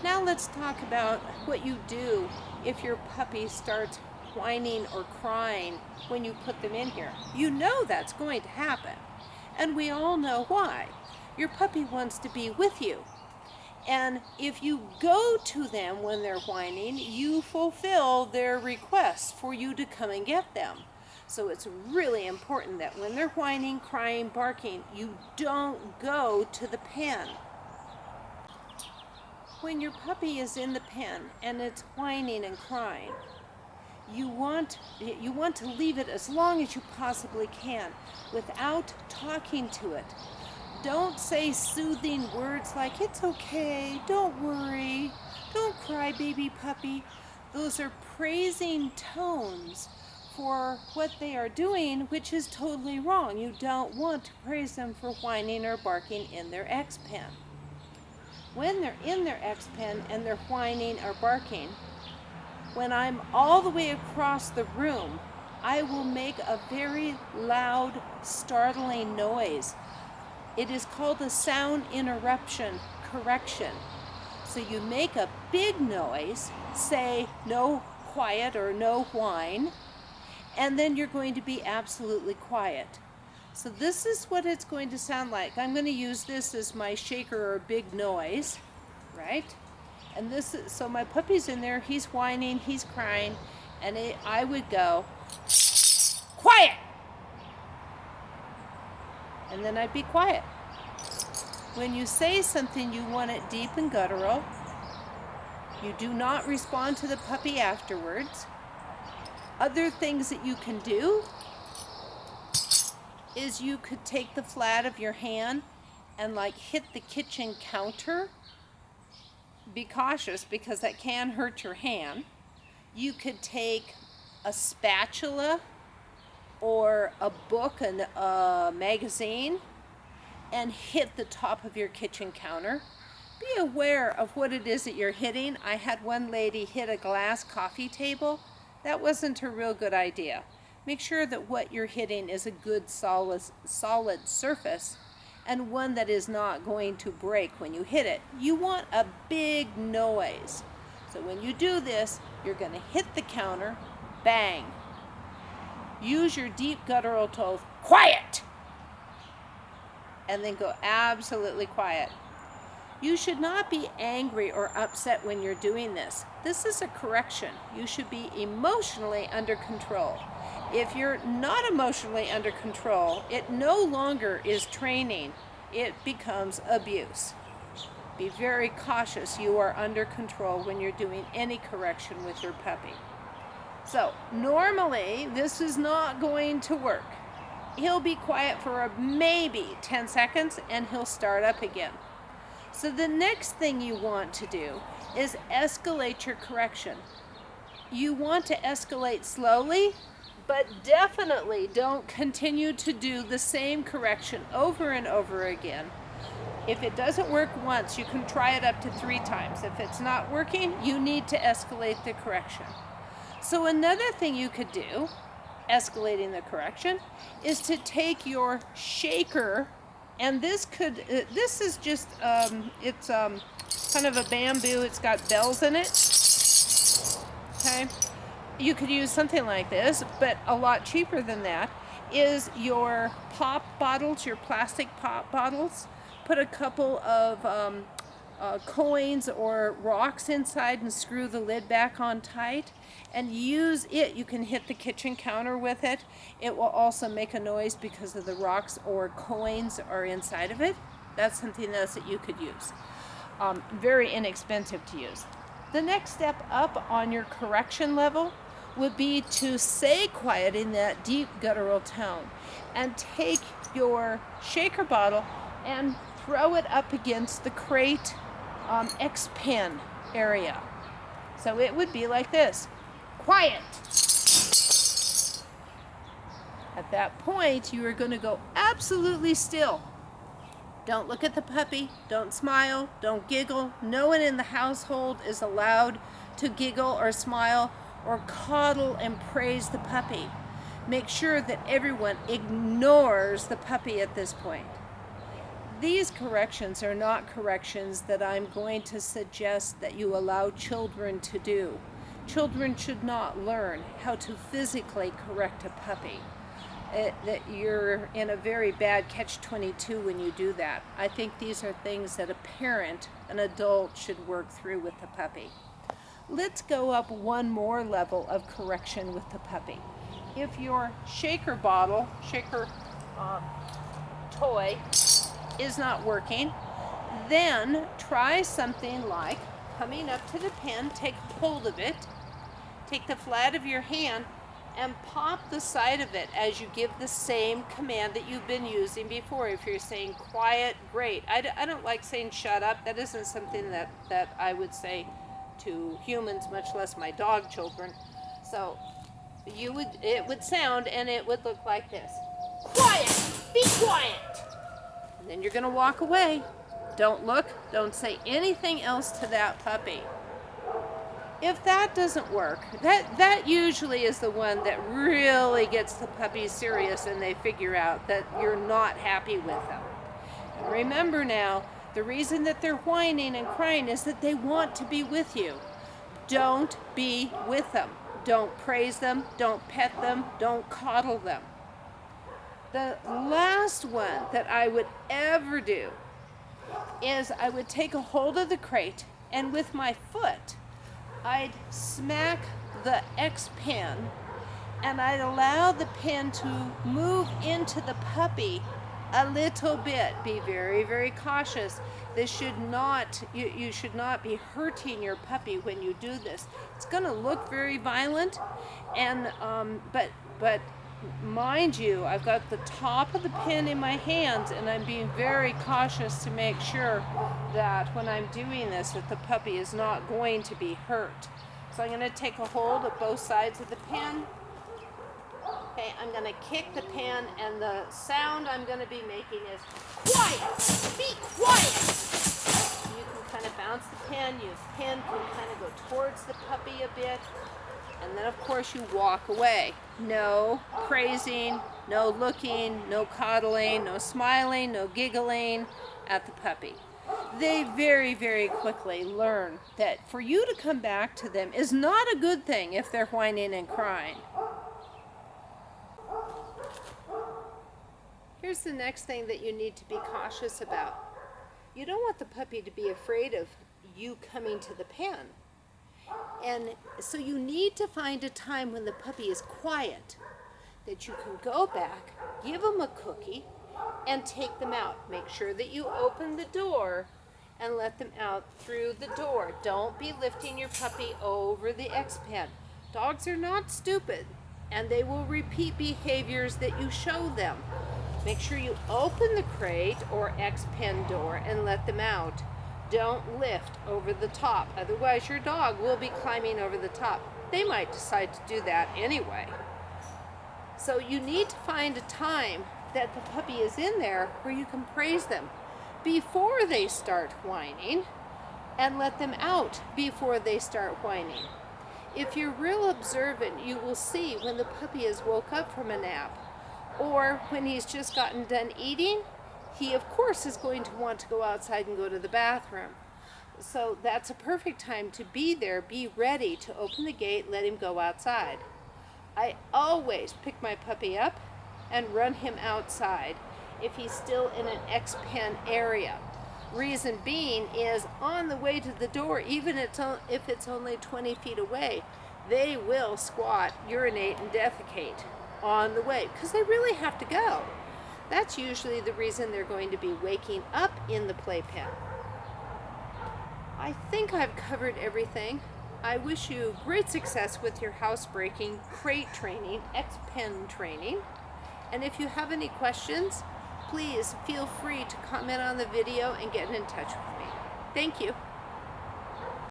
Now let's talk about what you do if your puppy starts whining or crying when you put them in here. You know that's going to happen, and we all know why. Your puppy wants to be with you. And if you go to them when they're whining, you fulfill their request for you to come and get them. So it's really important that when they're whining, crying, barking, you don't go to the pen. When your puppy is in the pen and it's whining and crying, you want to leave it as long as you possibly can without talking to it. Don't say soothing words like, "It's okay, don't worry, don't cry, baby puppy." Those are praising tones for what they are doing, which is totally wrong. You don't want to praise them for whining or barking in their Expen. When they're in their Expen and they're whining or barking, when I'm all the way across the room, I will make a very loud, startling noise. It is called a sound interruption correction. So you make a big noise, say no quiet or no whine, and then you're going to be absolutely quiet. So this is what it's going to sound like. I'm going to use this as my shaker or big noise, right? And this is, so my puppy's in there, he's whining, he's crying, and I would go, "Quiet!" And then I'd be quiet. When you say something, you want it deep and guttural. You do not respond to the puppy afterwards. Other things that you can do is you could take the flat of your hand and like hit the kitchen counter. Be cautious because that can hurt your hand. You could take a spatula or a book and a magazine and hit the top of your kitchen counter. Be aware of what it is that you're hitting. I had one lady hit a glass coffee table. That wasn't a real good idea. Make sure that what you're hitting is a good solid surface and one that is not going to break when you hit it. You want a big noise. So when you do this, you're going to hit the counter, bang. Use your deep guttural tones, "Quiet!" and then go absolutely quiet. You should not be angry or upset when you're doing this. This is a correction. You should be emotionally under control. If you're not emotionally under control, it no longer is training. It becomes abuse. Be very cautious you are under control when you're doing any correction with your puppy. So normally this is not going to work. He'll be quiet for maybe 10 seconds and he'll start up again. So the next thing you want to do is escalate your correction. You want to escalate slowly, but definitely don't continue to do the same correction over and over again. If it doesn't work once, you can try it up to 3 times. If it's not working, you need to escalate the correction. So another thing you could do, escalating the correction, is to take your shaker, and this is just, it's kind of a bamboo, it's got bells in it, okay? You could use something like this, but a lot cheaper than that is your pop bottles, your plastic pop bottles. Put a couple of coins or rocks inside and screw the lid back on tight and use it. You can hit the kitchen counter with it. It will also make a noise because of the rocks or coins are inside of it. That's something else that you could use. Very inexpensive to use. The next step up on your correction level would be to say quiet in that deep guttural tone and take your shaker bottle and throw it up against the crate Expen area. So it would be like this: "Quiet!" At that point, you are going to go absolutely still. Don't look at the puppy, don't smile, don't giggle. No one in the household is allowed to giggle or smile or coddle and praise the puppy. Make sure that everyone ignores the puppy at this point. These corrections are not corrections that I'm going to suggest that you allow children to do. Children should not learn how to physically correct a puppy. That you're in a very bad catch-22 when you do that. I think these are things that a parent, an adult, should work through with the puppy. Let's go up one more level of correction with the puppy. If your shaker toy is not working, then try something like coming up to the pen, take hold of it, take the flat of your hand, and pop the side of it as you give the same command that you've been using before. If you're saying quiet, great. I don't like saying shut up. That isn't something that I would say to humans, much less my dog children. So it would sound and it would look like this. Quiet! Be quiet! And then you're going to walk away. Don't look, don't say anything else to that puppy. If that doesn't work, that usually is the one that really gets the puppy serious and they figure out that you're not happy with them. And remember now, the reason that they're whining and crying is that they want to be with you. Don't be with them. Don't praise them, don't pet them, don't coddle them. The last one that I would ever do is I would take a hold of the crate and with my foot, I'd smack the Expen and I'd allow the pen to move into the puppy a little bit. Be very, very cautious. This should not, you should not be hurting your puppy when you do this. It's going to look very violent, and but mind you, I've got the top of the pen in my hands and I'm being very cautious to make sure that when I'm doing this that the puppy is not going to be hurt. So I'm going to take a hold of both sides of the pen. Okay, I'm going to kick the pen and the sound I'm going to be making is quiet! Be quiet! You can kind of bounce the pen, your pen can kind of go towards the puppy a bit. And then, of course, you walk away. No praising, no looking, no coddling, no smiling, no giggling at the puppy. They very, very quickly learn that for you to come back to them is not a good thing if they're whining and crying. Here's the next thing that you need to be cautious about. You don't want the puppy to be afraid of you coming to the pen. And so you need to find a time when the puppy is quiet that you can go back, give them a cookie, and take them out. Make sure that you open the door and let them out through the door. Don't be lifting your puppy over the Expen. Dogs are not stupid, and they will repeat behaviors that you show them. Make sure you open the crate or Expen door and let them out. Don't lift over the top, otherwise your dog will be climbing over the top. They might decide to do that anyway. So you need to find a time that the puppy is in there where you can praise them before they start whining and let them out before they start whining. If you're real observant, you will see when the puppy has woke up from a nap or when he's just gotten done eating. He, of course, is going to want to go outside and go to the bathroom. So that's a perfect time to be there, be ready to open the gate, let him go outside. I always pick my puppy up and run him outside if he's still in an Expen area. Reason being is on the way to the door, even if it's only 20 feet away, they will squat, urinate, and defecate on the way because they really have to go. That's usually the reason they're going to be waking up in the playpen. I think I've covered everything. I wish you great success with your housebreaking, crate training, Expen training. And if you have any questions, please feel free to comment on the video and get in touch with me. Thank you.